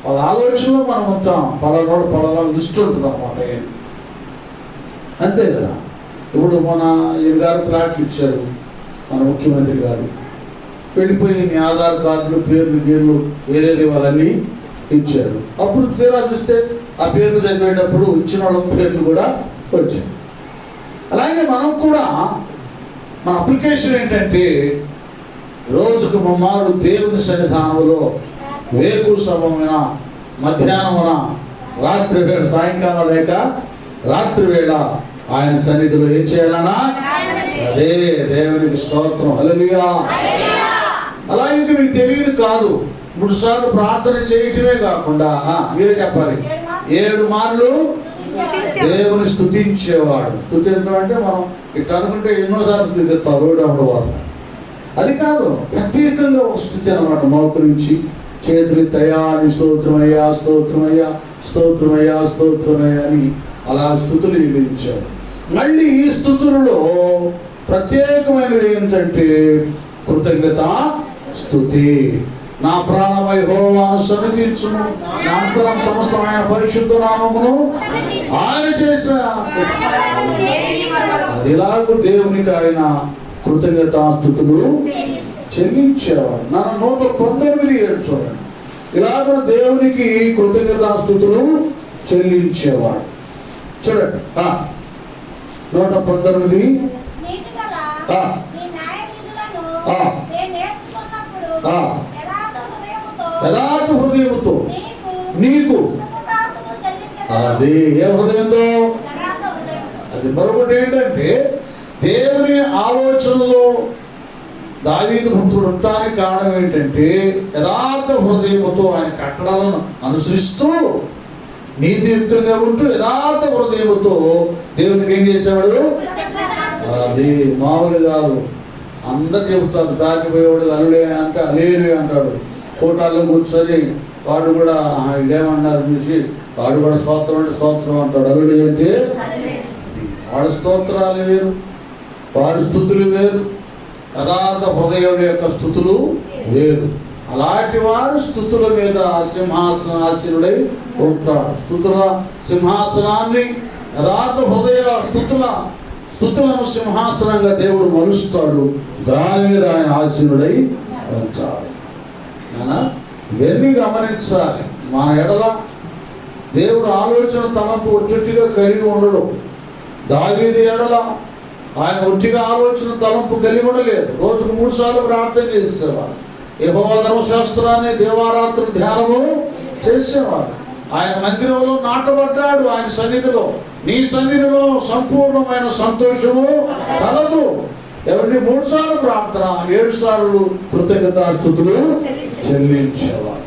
వాళ్ళ ఆలోచనలో మనం ఉంటాం. పలానా లిస్ట్ ఉంటుంది అన్నమాట. అంతే కదా. ఇప్పుడు మన ఈ గారు ప్లాట్లు ఇచ్చారు మన ముఖ్యమంత్రి గారు, వెళ్ళిపోయి మీ ఆధార్ కార్డులు, పేర్లు గీర్లు ఏదేది వాళ్ళన్నీ ఇచ్చారు. అప్పుడు తీరా చూస్తే ఆ పేర్లు చదివేటప్పుడు ఇచ్చిన వాళ్ళ పేర్లు కూడా వచ్చాయి. అలాగే మనం కూడా మన అప్లికేషన్ ఏంటంటే రోజుకు ముమ్మారు దేవుని సన్నిధానంలో వేకు సమమైన, మధ్యాహ్నమున, రాత్రి వేళ, సాయంకాలం లేక రాత్రి వేళ ఆయన సన్నిధిలో ఏం చేయాలన్నా అదే దేవునికి స్తోత్రం. హల్లెలూయా. అలాగే మీకు తెలియదు కాదు, 3 సార్లు ప్రార్థన చేయటమే కాకుండా మీరే చెప్పాలి, 7 మార్లు దేవుని స్తుతించేవాడు. స్తుతించడం అంటే మనం ఇట్లా అనుకుంటే ఎన్నోసార్లు స్తుతిస్తాం రోడ్డు అవ్వడం. అది కాదు, ప్రత్యేకంగా ఒక స్థుతి అనమాట. మోకరించి చేతులు తయాని స్తోత్రమయ్యా, స్తోత్రమయ్యా, స్తోత్రమయ్యా, స్తోత్రమయ్యా అని అలా స్థుతులు వివరించాడు. మళ్ళీ ఈ స్థుతులలో ప్రత్యేకమైనది ఏంటంటే కృతజ్ఞత స్తుతి. నా ప్రాణమై యెహోవాను సన్నిధించును, నా అంతరం సమస్తమైన పరిశుద్ధ నామమును ఆయన చేసిన. అదిలాగూ దేవునికి ఆయన కృతజ్ఞతాస్తుతులు చెల్లించేవాడు. నా 119 చూడండి. ఇలాగ దేవునికి కృతజ్ఞతాస్తుతులు చెల్లించేవాడు. చూడండి 119 యథార్థ హృదయముతో నీకు. అది ఏ హృదయంతో? అది మరొకటి ఏంటంటే దేవుని ఆలోచనలో దావీదు భక్తుడు ఉండటానికి కారణం ఏంటంటే యథార్థ హృదయముతో ఆయన కట్టడాలను అనుసరిస్తూ నీతియుక్తంగా ఉంటూ యథార్థ హృదయముతో దేవునికి ఏం చేసేవాడు. అది మామూలు కాదు. అందరు చెబుతారు దాటిపోయేవాడు అల్లుడే అంటే అలేరు అంటాడు. కోటాల్లో కూర్చొని వాడు కూడా ఇదేమన్నారు చూసి వాడు కూడా స్తోత్రం అంటే స్తోత్రం అంటాడు. అల్లుడు అంటే వాడి స్తోత్రాలు వేరు, వాడి స్థుతులు వేరు, యథార్థ హృదయం యొక్క స్థుతులు వేరు. అలాంటి వారు స్థుతుల మీద సింహాసనాసీనుడై ఉంటాడు. స్థుతుల సింహాసనాన్ని, యథార్థ హృదయ స్థుతులను సింహాసనంగా దేవుడు మలుస్తాడు. దాని మీద ఆయన ఆసీనుడై ఉంటాడు. ఇవన్నీ గమనించాలి. మన ఎడల దేవుడు ఆలోచన తలంపు ఒట్టిగా కలిగి ఉండడు. దావీదు ఎడల ఆయన ఒట్టిగా ఆలోచన తలంపు కలిగి ఉండలేదు. రోజుకు 3 సార్లు ప్రార్థన చేసేవాడు. యెహోవా ధర్మశాస్త్రాన్ని దేవారాత్రులు ధ్యానము చేసేవాడు. ఆయన మందిరంలో నాటబడ్డాడు. ఆయన సన్నిధిలో, నీ సన్నిధిలో సంపూర్ణమైన సంతోషము కలదు. ఎవరిని 3 సార్లు ప్రార్థన, 7 సార్లు కృతజ్ఞతాస్తుతులు చెల్లించేవాడు.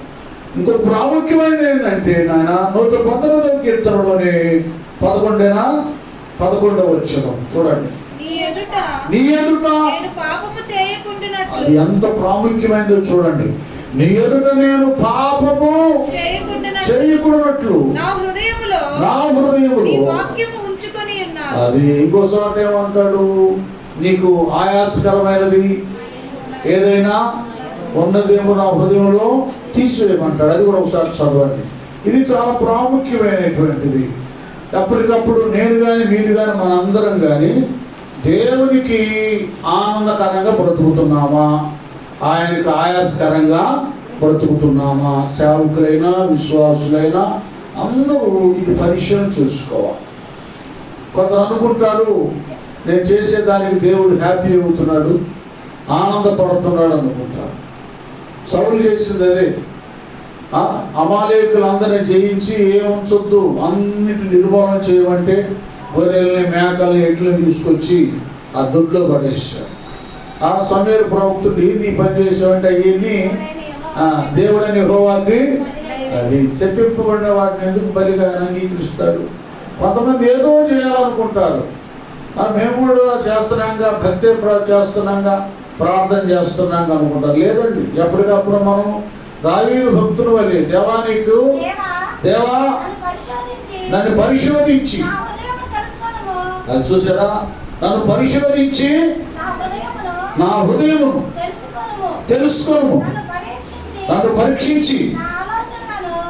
ఇంకో ప్రాముఖ్యమైనది ఏంటంటే నాయన 119వ కీర్తనలోని 11వ వచనం చూడండి. నీ ఎదుట అది ఎంత ప్రాముఖ్యమైనదో చూడండి. నీ ఎదుట నేను పాపము చేయకూడనట్లు నా హృదయములో అది. ఇంకోసారి ఏమంటాడు, నీకు ఆయాసకరమైనది ఏదైనా ఉన్నదేమో నా హృదయంలో తీసివేయమంటాడు. అది కూడా ఒకసారి చదవండి. ఇది చాలా ప్రాముఖ్యమైనటువంటిది. ఎప్పటికప్పుడు నేను కానీ మీరు కానీ మనందరం కానీ దేవునికి ఆనందకరంగా బ్రతుకుతున్నామా, ఆయనకి ఆయాసకరంగా బ్రతుకుతున్నామా? సేవకులైనా విశ్వాసులైనా అందరూ ఇది పరిశీలన చూసుకోవాలి. కొందరు అనుకుంటారు, నేను చేసే దానికి దేవుడు హ్యాపీ అవుతున్నాడు, ఆనందపడుతున్నాడు అనుకుంటారు. సౌలు చేసింది అదే. అమాలేకులందరినీ జయించి ఏముంచొద్దు, అన్నిటి నిర్మూలన చేయమంటే గొర్రెల్ని మేకల్ని ఎడ్లని తీసుకొచ్చి ఆ దొడ్లో పడేశాడు. ఆ సమీర ప్రవక్తుడు నీ పని చేసామంటే అవన్నీ దేవుడని యెహోవాకి అది చెప్పింపబడిన వాటిని ఎందుకు బలిగా అంగీకరిస్తాడు? కొంతమంది ఏదో చేయాలనుకుంటారు. మేము కూడా చేస్తున్నాంగా, భక్తి చేస్తున్నాంగా, ప్రార్థన చేస్తున్నాంగా అనుకుంటారు. లేదండి, ఎప్పటికప్పుడు మనం దావీదు భక్తుల వల్లే దేవా నన్ను పరిశోధించి, అది చూసారా, నన్ను పరిశోధించి నా హృదయమును తెలుసుకోను, నన్ను పరీక్షించి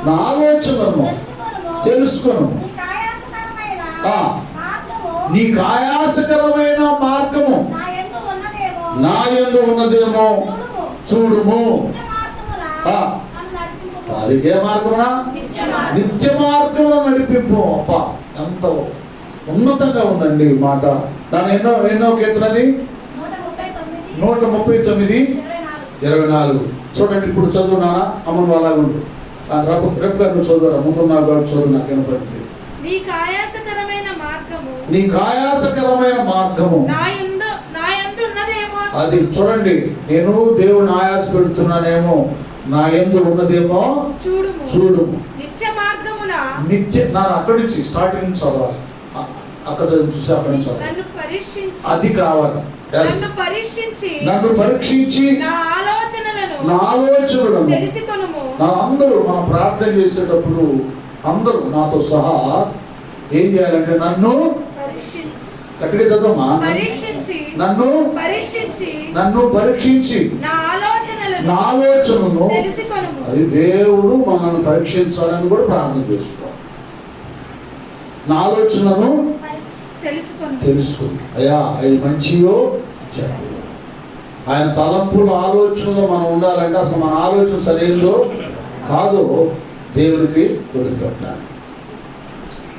నా ఆలోచనలను తెలుసుకోను. నీకు ఆయాసకరమైన మార్గము నా యందు ఉన్నదేమో చూడుము. అది ఏ మార్గమునా? నిత్య మార్గమున నడిపింపు. అబ్బా, ఎంత ఉన్నతంగా ఉందండి ఈ మాట. దాని ఎన్నో కీర్తనది 139:24 చూడండి. ఇప్పుడు చదువునా అమ్మను అలాగే ఉంటుంది. రేపు గారు చదువురా, ముందు నాకు చదువు, నాకు వినపడింది. నీకు ఆయాసకరమైన మార్గము అది చూడండి. నేను దేవుని ఆయాస పెడుతున్నానేమో, నా యందు ఉన్నదేమో చూడుము. నిత్య నాన్న అక్కడి నుంచి స్టార్టింగ్ నుంచి చదవాలి. అక్కడ చూసి అక్కడి నుంచి చదవాలి. అది కావాలి. నన్ను పరీక్షించి నా ఆలోచనలను అందరూ మనం ప్రార్థన చేసేటప్పుడు అందరూ నాతో సహా ఏం చేయాలంటే నన్ను గట్టిగా చదవమా, నన్ను పరీక్షించి నా ఆలోచనను అది దేవుడు మనల్ని పరీక్షించాలని కూడా ప్రార్థన చేసుకోవాలి. నా ఆలోచనను తెలుసుకుని అయ్యా అవి మంచియో చెడ్డయో. ఆయన తలంపులు ఆలోచనలో మనం ఉండాలంటే అసలు మన ఆలోచన సరైనదో కాదో దేవునికి వదిలిపెట్టాలి.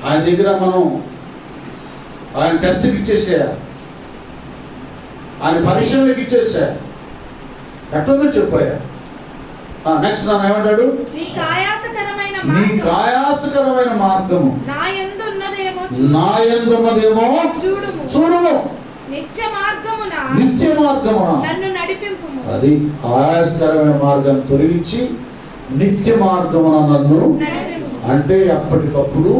ఆయన దగ్గర మనం ఆయన టెస్ట్కి ఇచ్చేసేయాలి, ఆయన పరిశీలనకి ఇచ్చేసేయాలి. ఎట్టుందో చెప్పాయా. నెక్స్ట్ నన్ను ఏమంటాడు, నీకు ఆయాసకరమైన మార్గము నా యందు ఉన్నదేమో చూడుము. నిత్య మార్గమున అది ఆయాసకరమైన మార్గాన్ని తొలగించి నిత్య మార్గమున నన్ను అంటే ఎప్పటికప్పుడు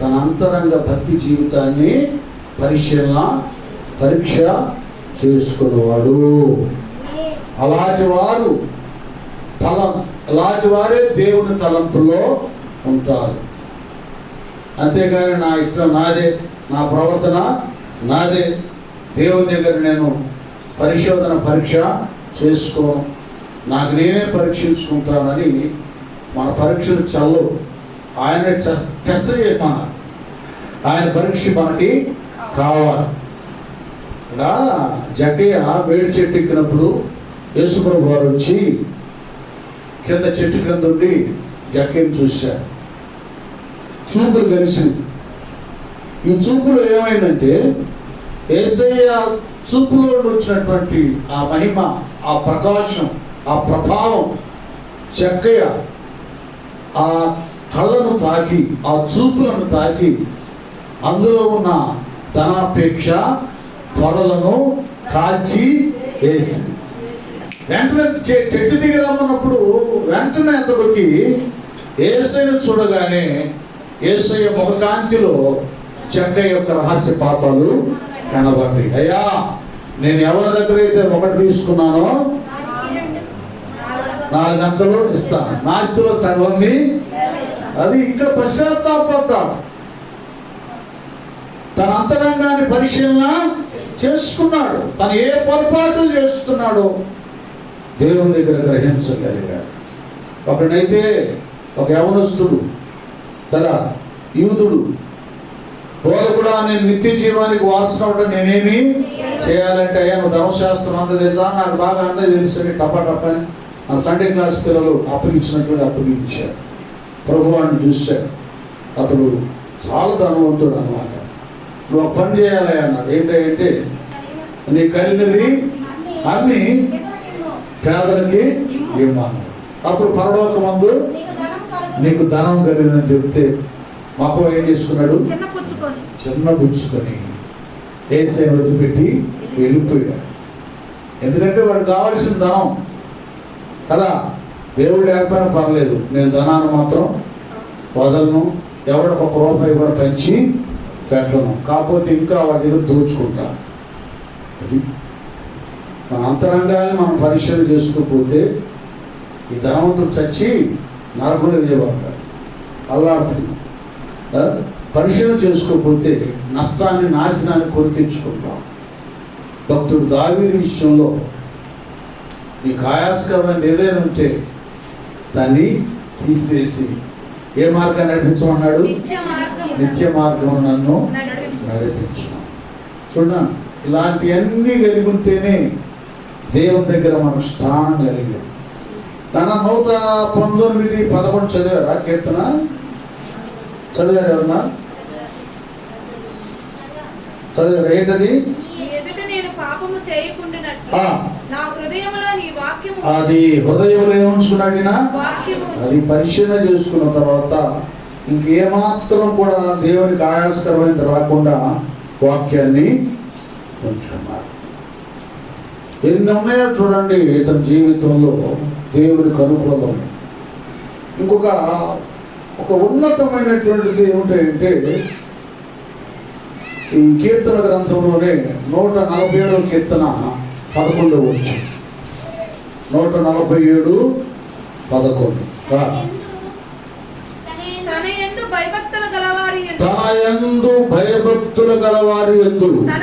తన అంతరంగ భక్తి జీవితాన్ని పరీక్ష చేసుకునేవాడు. అలాంటి వారే దేవుని తలంపులో ఉంటారు. అంతేగాని నా ఇష్టం నాదే, నా ప్రవర్తన నాదే, దేవుని దగ్గర నేను పరీక్ష చేసుకోను, నాకు నేనే పరీక్షించుకుంటానని మన పరీక్షలు చల్లవు. ఆయన టెస్ట్ చేయమన్నా, ఆయన పరీక్ష మనకి కావాలి. జక్కయ్య వేడి చెట్టు ఎక్కినప్పుడు యేసుప్రభు వారు వచ్చి కింద చెట్టు కింద ఉండి జక్కేని చూశారు. చూపులు కలిసి ఈ చూపులో ఏమైందంటే యేసయ్య చూపులో వచ్చినటువంటి ఆ మహిమ, ఆ ప్రకాశం, ఆ ప్రభావం జక్కయ్య ఆ కళ్ళను తాకి, ఆ చూపులను తాకి అందులో ఉన్న ధనాపేక్ష పొరలను కాల్చి వేసి వెంటనే చెట్టు దిగి రమ్మన్నప్పుడు వెంటనే అతడికి యేసయ్యను చూడగానే యేసయ్య ముఖకాంతిలో జక్కయ్య యొక్క రహస్య పాపాలు కనబడ్డాయి. అయ్యా, నేను ఎవరి దగ్గర అయితే ఒకటి తీసుకున్నానో 4 గంటలు ఇస్తాను, నాస్తిలో సర్వాన్ని. అది ఇక్కడ పశ్చాత్తాపడ్డాడు, తన అంతరంగాన్ని పరిశీలన చేసుకున్నాడు, తను ఏ పొరపాట్లు చేస్తున్నాడో దేవుని దగ్గర గ్రహించగలిగాడు. ఒకడైతే ఒక యవనస్తుడు కదా, యూదుడు, బోధకుడా నేను నిత్య జీవానికి వారసుడు అవడం నేనేమి చేయాలంటే, అయ్యా నువ్వు ధర్మశాస్త్రం అంత తెలుసా, నాకు బాగా అంతా తెలుసని టపటపని ఆ సండే క్లాస్ పిల్లలు అప్పగించినట్లుగా అప్పగించారు. ప్రభువాన్ని చూశాడు, అతడు చాలా ధనవంతుడు అన్నమాట. నువ్వు ఒక పని చేయాలి అన్నాడు. ఏంటంటే నీ కలిగినది అమ్మి పేదలకి ఇవ్వమన్నాడు. అప్పుడు పరలోకమందు నీకు ధనం కలిగిందని చెప్తే మాకు ఏం చేసుకున్నాడు, చిన్న పుచ్చుకొని యేసయ్యను వదిలిపెట్టి వెళ్ళిపోయాడు. ఎందుకంటే వాడు కావాల్సిన ధనం కదా, దేవుడు లేకపోయినా పర్లేదు, నేను ధనాన్ని మాత్రం వదలను, ఎవరికి ₹1 కూడా పెంచి పెట్టను, కాకపోతే ఇంకా వాడి దగ్గర దోచుకుంటా. అది మన అంతరంగాన్ని మనం పరిశీలన చేసుకోకపోతే ఈ ధనవంతుడు చచ్చి నరకులు వేయబడ్డాడు, అల్లాడుతుంది. పరిశీలన చేసుకోకపోతే నష్టాన్ని, నాశనాన్ని కొని తెచ్చుకుంటాం. భక్తుడు దావీదు విషయంలో నీకు ఆయాసకరమైనది ఏదైనా ఉంటే దాన్ని తీసేసి ఏ మార్గాన్ని నడిపించమన్నాడు, నిత్య మార్గం నన్ను నడిపించు. చూడండి, ఇలాంటివన్నీ కలిగి ఉంటేనే దేవుని దగ్గర మనం స్థానం కలిగాం. తన 119:11 చదివారా కీర్తన? చదివారు ఎవరన్నా? చదివారు? ఏంటది? అది హృదయంలో ఏముంచుకున్నాడినా అది పరిశీలన చేసుకున్న తర్వాత ఇంకేమాత్రం కూడా దేవునికి ఆయాసకరమైనది రాకుండా వాక్యాన్ని ఉంటున్నాడు. ఎన్ని ఉన్నాయో చూడండి ఇతని జీవితంలో దేవునికి అనుకూలం. ఇంకొక ఉన్నతమైనటువంటిది ఏమిటంటే ఈ కీర్తన గ్రంథంలోనే 147వ కీర్తన 11వ వచనం. 147:11. తన యందు భయభక్తులు గలవారి యందు తన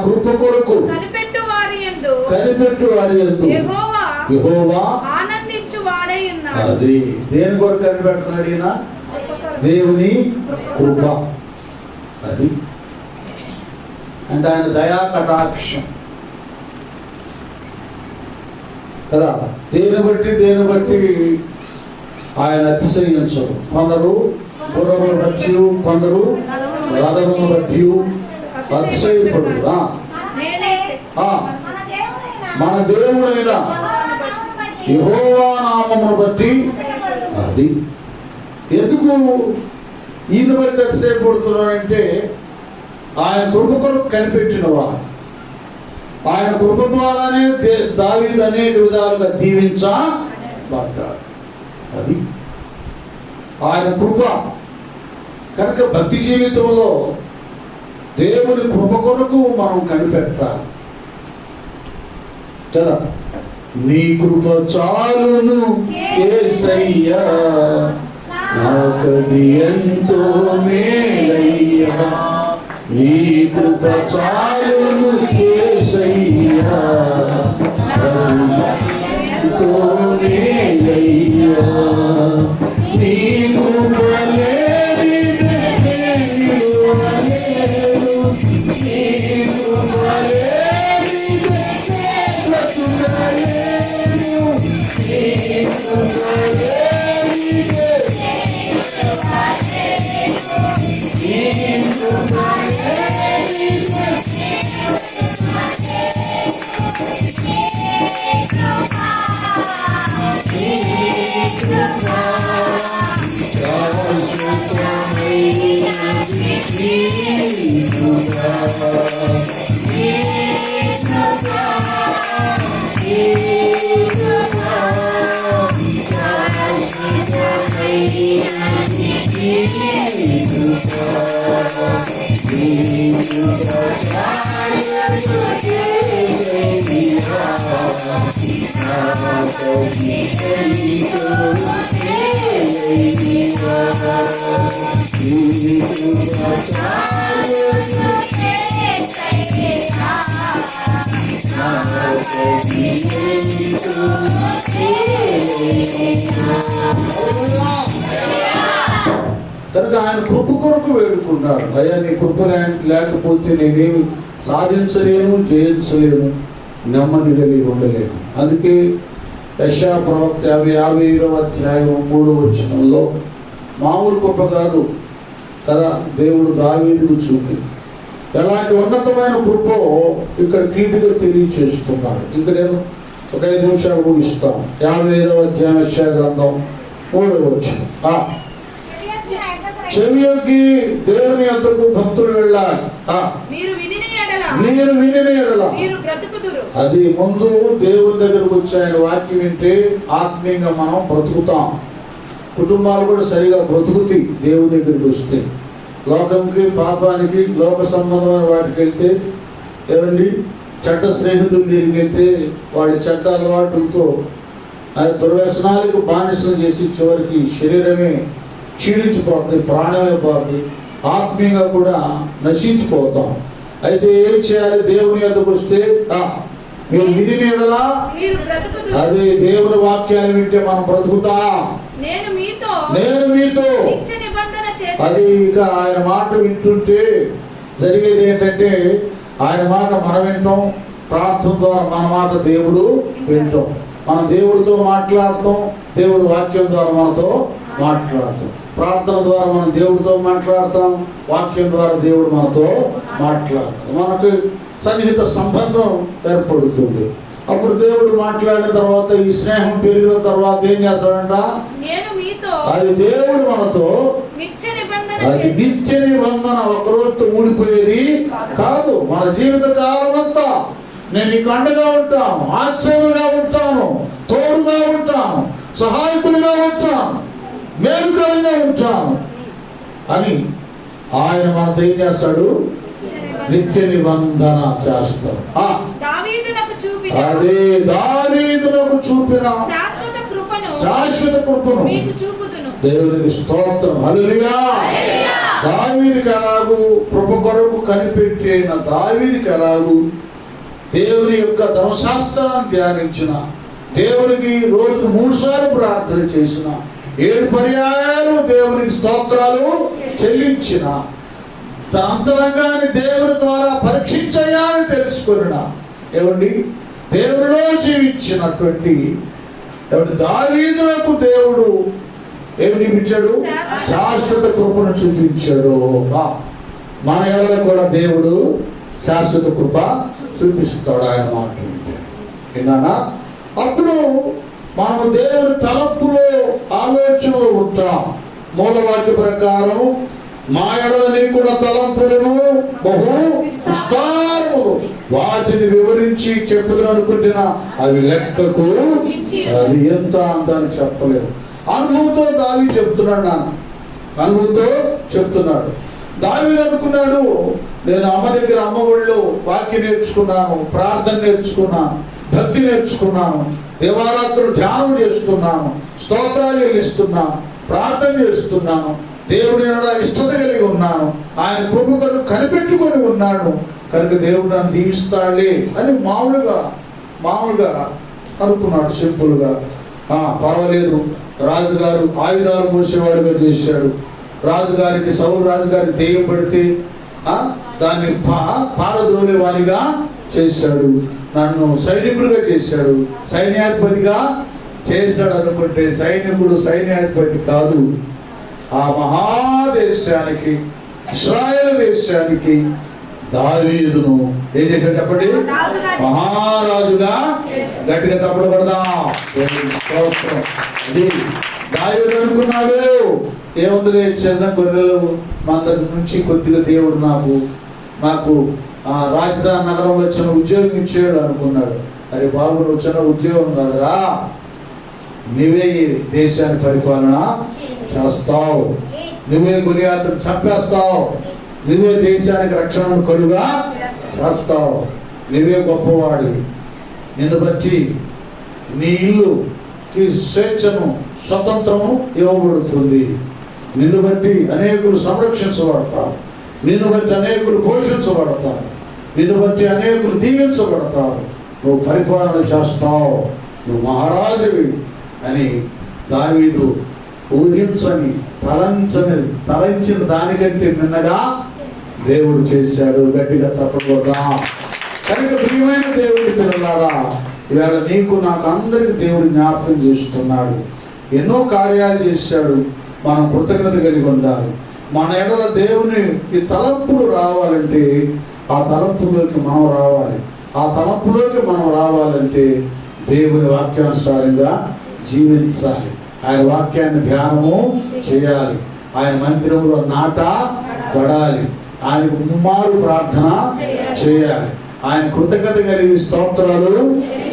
కృప కొరకు కనిపెట్టు వారి యందు యెహోవా ఆనందించు వాడై ఉన్నాడు. అది దేని కొరకు కనిపెడుతున్నాడు ఈయన? దేవుని కృప. అది అంటే ఆయన దయా కటాక్షం కదా. దేని బట్టి ఆయన అతిశయించరు. కొందరు గుర్రములు బట్టి, కొందరు రథములను బట్టి అతిశయపడురా. మన దేవుడైన యెహోవా నామమును బట్టి. అది ఎందుకు ఈయన బట్టి అతిశయపడుతున్నాడంటే ఆయన కృప కొరకు కనిపెట్టినవాడు. ఆయన కృప ద్వారానే దావీదు అనేక విధాలుగా దీవించబడ్డాడు. అది ఆయన కృప కనుక భక్తి జీవితంలో దేవుని కృప కొరకు మనం కనిపెట్టాలి కదా. నీ కృప చాలును యేసయ్యా, నాకది ఎంతో మేలయ్యా. నీ కృప చాలును యేసయ్యా, ఎంతో మేలయ్యా. నీ కృప లేనిదే నేను లేను, నీ కృప లేనిదే బ్రతుకలేను. నీ కనుక ఆయన కృప కొరకు వేడుకున్నాడు. అయ్యా నీ కృప లేకపోతే నేనేమి సాధించలేను, జయించలేను, నెమ్మది కలిగి ఉండలేను. అందుకే యెషయా ప్రవక్త 55వ అధ్యాయం 3వ వచనంలో మామూలు కృప కాదు కదా దేవుడు దావీదుకు చూపి ఎలాంటి ఉన్నతమైన కృపో ఇక్కడ క్లీటుగా తెలియచేస్తున్నాడు. ఇక్కడ నేను ఒక 5 నిమిషాలు ముగిస్తాను. 55వ అధ్యాయం యెషయా గ్రంథం 3వ వచనం. చెవియొగ్గి దేవుని యొద్దకు భక్తులు వెళ్ళాలి. మీరు వినిన ఎడల అది ముందు దేవుని దగ్గరకు వచ్చి ఆయన వాక్యం వింటే ఆత్మీయంగా మనం బ్రతుకుతాం. కుటుంబాలు కూడా సరిగా బ్రతుకుతాయి దేవుని దగ్గరికి వస్తే. లోకంకి, పాపానికి, లోక సంబంధమైన వాటికి వెళ్తే ఏమండి చట్ట స్నేహితుల దగ్గరికి వెళ్తే వాళ్ళ చట్ట అలవాటులతో దుర్వ్యసనాలకు బానిసలు చేసి చివరికి శరీరమే క్షీణించిపోతుంది, ప్రాణమే పోతుంది, ఆత్మీయంగా కూడా నశించిపోతాం. అయితే ఏం చేయాలి? దేవుని యొద్దకు వస్తే మీరు విని ఎడలా అదే దేవుని వాక్యాలు వింటే మనం బ్రతుకుతాం. నేను మీతో అది ఇక ఆయన మాట వింటుంటే జరిగేది ఏంటంటే ఆయన మాట మనం వింటాం, ప్రార్థన ద్వారా మన మాట దేవుడు వింటాం, మనం దేవుడితో మాట్లాడతాం, దేవుడి వాక్యం ద్వారా మనతో మాట్లాడతాం, ప్రార్థన ద్వారా మనం దేవుడితో మాట్లాడతాం, వాక్యం ద్వారా దేవుడు మనతో మాట్లాడతాం, మనకు సన్నిహిత సంబంధం ఏర్పడుతుంది. అప్పుడు దేవుడు మాట్లాడిన తర్వాత ఈ స్నేహం పెరిగిన తర్వాత ఏం చేస్తాడంట? అది దేవుడు మనతో అది నిత్య నిబంధన ఒకరోజుతో ఊడిపోయేది కాదు. మన జీవిత కాలం అంతా నేను నీకు అండగా ఉంటాను, ఆశ్రయంగా ఉంటాను, తోడుగా ఉంటాను, సహాయకులుగా ఉంటాను, మేలుకరంగా ఉంటాను అని ఆయన మనతో ఏం చేస్తాడు? నిత్య నిబంధన చేస్తాడు. అదే దావీదునకు చూపిన శాశ్వత కృపను దేవునికి స్తోత్రం. హల్లెలూయా. దావీదుకి ఎలాగూ కృప కొరకు కనిపెట్టిన దావీదుకి ఎలాగూ దేవుని యొక్క ధర్మశాస్త్రాన్ని ధ్యానించిన, దేవునికి రోజుకు 3 సార్లు ప్రార్థన చేసిన, 7 పర్యాయాలు దేవునికి స్తోత్రాలు చెల్లించిన, తన అంతరంగాన్ని దేవుని ద్వారా పరీక్షించాలని తెలుసుకున్న ఏమండి దేవుడిలో జీవించినటువంటి దావీదునకు దేవుడు ఏమి చూపించాడు? శాశ్వత కృపను చూపించాడు. మన ఎవరు కూడా దేవుడు శాశ్వత కృప చూపిస్తాడు ఆయన మాట విన్నానా? అప్పుడు మనం దేవుడి తలంపులో ఆలోచనలో ఉంటాం. మూలవాక్య ప్రకారం మా ఎడల నీకున్న తలంపులను బహు విస్తారములు, వాటిని వివరించి చెప్పుదని అనుకుంటున్నా అవి లెక్కకు అది ఎంత అంతాన్ని చెప్పలేరు. అనుభవంతో దావీదు చెప్తున్నాడు. నాన్న అనుభవంతో చెప్తున్నాడు. దావీదు అనుకున్నాడు, నేను అమ్మ దగ్గర అమ్మ ఒళ్ళో వాక్యం నేర్చుకున్నాను, ప్రార్థన నేర్చుకున్నాను, భక్తి నేర్చుకున్నాను, దేవారాత్రులు ధ్యానం చేస్తున్నాను, స్తోత్రాలు చెల్లిస్తున్నాను, ప్రార్థన చేస్తున్నాను, దేవుడు ఇష్టత కలిగి ఉన్నాను, ఆయన కృప కొరకు కనిపెట్టుకొని ఉన్నాను, కనుక దేవుడు నన్ను దీవిస్తాడులే అని మామూలుగా అనుకున్నాడు. సింపుల్గా పర్వాలేదు, రాజుగారు ఆయుధాలు మోసేవాడుగా చేశాడు, రాజుగారికి సౌలు రాజుగారికి దెయ్యం పడితే దాన్ని పారద్రోలే వాడిగా చేశాడు, నన్ను సైనికుడిగా చేశాడు, సైన్యాధిపతిగా చేశాడు అనుకుంటే సైనికుడు సైన్యాధిపతి కాదు. ఆ మహాదేశానికి, ఇశ్రాయేలు దేశానికి దావీదును ఏం చేశాడు చెప్పండి? మహారాజుగా. గట్టిగా చెప్పబడదాం. అది దావీదు అనుకున్నాడు, ఏముందిలే చిన్న గొర్రెలు మంద నుంచి కొద్దిగా దేవుడు నాకు నాకు రాజధాని నగరంలో చిన్న ఉద్యోగం ఇచ్చేయాడు అనుకున్నాడు. అరే బాబు, నువ్వు చిన్న ఉద్యోగం కదరా, నువ్వే ఈ దేశాన్ని పరిపాలన చేస్తావు, నువ్వే గొలియాతును చంపేస్తావు, నువ్వే దేశానికి రక్షణను కలుగా చేస్తావు, నువ్వే గొప్పవాడివి. నిన్ను బట్టి నీ ఇల్లుకి స్వేచ్ఛను స్వతంత్రము ఇవ్వబడుతుంది. నిన్ను బట్టి అనేకులు సంరక్షించబడతారు, నిన్ను బట్టి అనేకులు పోషించబడతారు, నిన్ను బట్టి అనేకులు దీవించబడతారు. నువ్వు పరిపాలన చేస్తావు, నువ్వు మహారాజువి అని దావీదు ఊహించని తలంచిన దానికంటే మిన్నగా దేవుడు చేశాడు. గట్టిగా చెప్పకూడదా? కనుక ప్రియమైన దేవుడి పిల్లలారా, ఇవాళ నీకు నాకు అందరికి దేవుడు జ్ఞాపకం చేస్తున్నాడు. ఎన్నో కార్యాలు చేశాడు. మనం కృతజ్ఞత కలిగి ఉండాలి. మన ఎడల దేవునికి తలంపులు రావాలంటే ఆ తలంపులోకి మనం రావాలి. ఆ తలంపులోకి మనం రావాలంటే దేవుని వాక్యానుసారంగా జీవించాలి. ఆయన వాక్యాన్ని ధ్యానము చేయాలి. ఆయన మందిరంలో నాటబడాలి. ఆయనకు ముమ్మారు ప్రార్థన చేయాలి. ఆయన కృతజ్ఞత కలిగి స్తోత్రాలు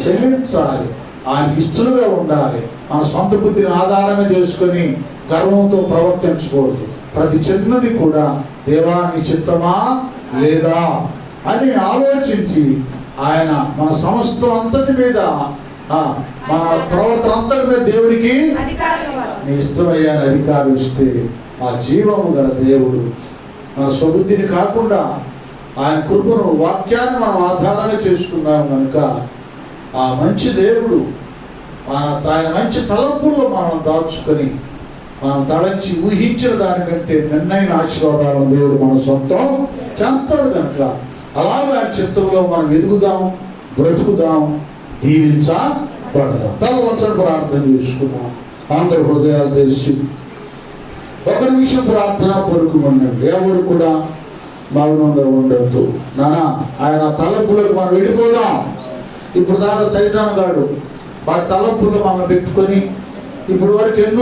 చెల్లించాలి. ఆయన ఇష్టలుగా ఉండాలి. మన సొంత బుద్ధిని ఆధారంగా చేసుకొని గర్వంతో ప్రవర్తించకూడదు. ప్రతి చిన్నది కూడా దేవా నీ చిత్తమా లేదా అని ఆలోచించి ఆయన మన సమస్తం అంతటి మీద మన ప్రవర్తన అంతటి మీద దేవుడికి నీ ఇష్టమయ్యాని అధికారం ఇస్తే ఆ జీవము గల దేవుడు మన స్వబుద్ధిని కాకుండా ఆయన కృపను వాక్యాన్ని మనం ఆధారంగా చేసుకున్నాం కనుక ఆ మంచి దేవుడు ఆయన మంచి తలంపుల్లో మనం దాచుకొని మనం తలంచి ఊహించిన దానికంటే నిన్నైన ఆశీర్వాదాలను దేవుడు మన సొంతం చేస్తాడు. కనుక అలాగే ఆయన చిత్తంలో మనం ఎదుగుదాం, బ్రతుకుదాం, దీవించబడదాం. తల వంచని ప్రార్థన చేసుకుందాం. అందరి హృదయాలు తెలిసి ఒక నిమిషం ప్రార్థన పొరుకుమనండి. ఎవరు కూడా మౌనంగా ఉండొద్దు. నానా ఆయన తలంపులకు మనం వెళ్ళిపోదాం. ఇప్పుడు దాకా సైతాన్ గాడు వాడి తలంపులు మనం పెట్టుకొని ఇప్పుడు వరకు ఎన్నో